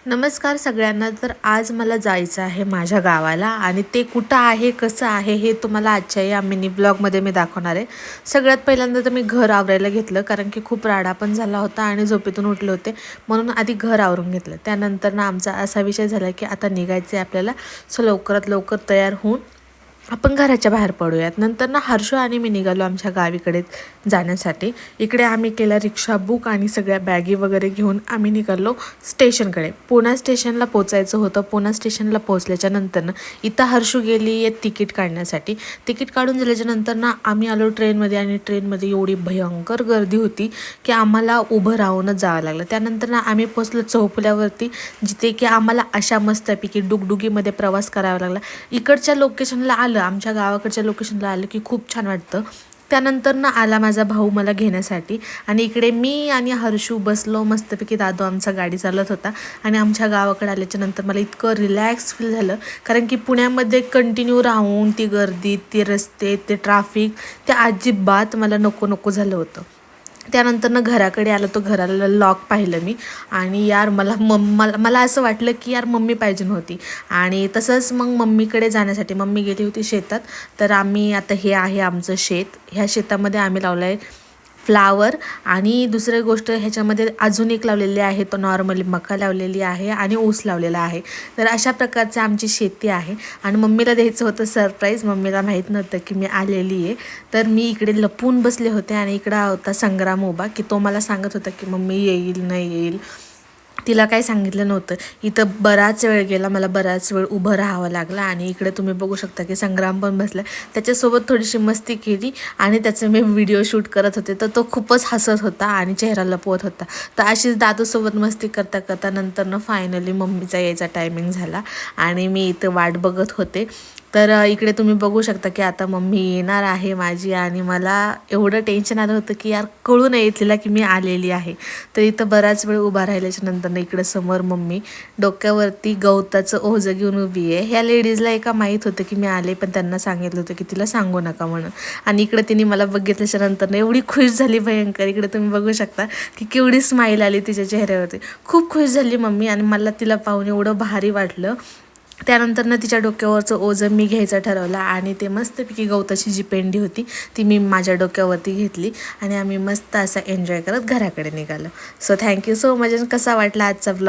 नमस्कार सगळ्यांना. तर आज मला जायचं आहे माझ्या गावाला आणि ते कुठं आहे, कसं आहे हे तुम्हाला आजच्या या मिनी ब्लॉगमध्ये मी दाखवणार आहे. सगळ्यात पहिल्यांदा तर मी घर आवरायला घेतलं, कारण की खूप राडा पण झाला होता आणि झोपेतून उठले होते, म्हणून आधी घर आवरून घेतलं. त्यानंतर ना आमचा असा विषय झाला की आता निघायचं आहे आपल्याला. सो लवकरात लवकर तयार होऊन आपण घराच्या बाहेर पडूयात. नंतर ना हर्षू आणि मी निघालो आमच्या गावीकडे जाण्यासाठी. इकडे आम्ही केला रिक्षा बुक आणि सगळ्या बॅगी वगैरे घेऊन आम्ही निघालो स्टेशनकडे. पुणा स्टेशनला पोचायचं होतं. पुणा स्टेशनला पोचल्याच्या नंतर ना इथं हर्षू गेली आहे तिकीट काढण्यासाठी. तिकीट काढून झाल्याच्या नंतर ना आम्ही आलो ट्रेनमध्ये आणि ट्रेनमध्ये एवढी भयंकर गर्दी होती की आम्हाला उभं राहूनच जावं लागलं. त्यानंतर ना आम्ही पोचलो चौफुल्यावरती, जिथे की आम्हाला अशा मस्तपैकी डुगडुगीमध्ये प्रवास करावा लागला. इकडच्या लोकेशनला आलं, आमच्या गावाकडच्या लोकेशनला आलं की खूप छान वाटतं. त्यानंतर ना आला माझा भाऊ मला घेण्यासाठी आणि इकडे मी आणि हर्षू बसलो मस्तपैकी. दादू आमचा गाडी चालत होता आणि आमच्या गावाकडे आल्याच्या नंतर मला इतकं रिलॅक्स फील झालं, कारण की पुण्यामध्ये कंटिन्यू राहून ती गर्दी, ते रस्ते, ते ट्रॅफिक, ते अजिबात मला नको नको झालं होतं. त्यानंतर ना घराकडे आलं, तो घराला लॉक पाहिलं मी आणि यार मला असं वाटलं की यार मम्मी पाहिजे नव्हती. आणि तसंच मग मम्मीकडे जाण्यासाठी मम्मी गेली होती शेतात. तर आम्ही आता हे आहे आमचं शेत. ह्या शेतामध्ये आम्ही लावलं आहे फ्लावर आणि दुसरी गोष्ट ह्याच्यामध्ये अजून एक लावलेली आहे, तो नॉर्मली मका लावलेली आहे आणि ऊस लावलेला आहे. तर अशा प्रकारची आमची शेती आहे आणि मम्मीला द्यायचं होतं सरप्राईज. मम्मीला माहीत नव्हतं की मी आलेली आहे. तर मी इकडे लपून बसले होते आणि इकडं होता संग्राम उभा, की तो मला सांगत होता की मम्मी येईल नाही येईल. तिला काही सांगितलं नव्हतं. इथं बराच वेळ गेला, मला बराच वेळ उभं राहावं लागलं. आणि इकडे तुम्ही बघू शकता की संग्राम पण बसला. त्याच्यासोबत थोडीशी मस्ती केली आणि त्याचं मी व्हिडिओ शूट करत होते. तर तो खूपच हसत होता आणि चेहरा लपवत होता. तर अशीच दादूसोबत मस्ती करता करता नंतर फायनली मम्मीचा यायचा टायमिंग झाला आणि मी इथं वाट बघत होते. तर इकडे तुम्ही बघू शकता की आता मम्मी येणार आहे माझी आणि मला एवढं टेन्शन आलं होतं की यार कळू नये तिला की मी आलेली आहे. तर इथं बराच वेळ उभा राहिल्याच्या नंतर इकडं समोर मम्मी डोक्यावरती गवताचं ओझं घेऊन उभी आहे. ह्या लेडीजला एका माहीत होतं की मी आले, पण त्यांना सांगितलं होतं की तिला सांगू नका म्हणून. आणि इकडे तिने मला बघितल्याच्या नंतर एवढी खुश झाली भयंकर. इकडे तुम्ही बघू शकता की केवढी स्माईल आली तिच्या चेहऱ्यावरती. खूप खुश झाली मम्मी आणि मला तिला पाहून एवढं भारी वाटलं. त्यानंतर तिच्या डोक्यावरचं ओझं मी घ्यायचं ठरवलं आणि ते मस्तपैकी गवताची जी पेंडी होती ती मी माझ्या डोक्यावरती घेतली आणि आम्ही मस्त असा एन्जॉय करत घराकडे निघालो. So thank you so much. कसा वाटला आजचा ब्लॉग?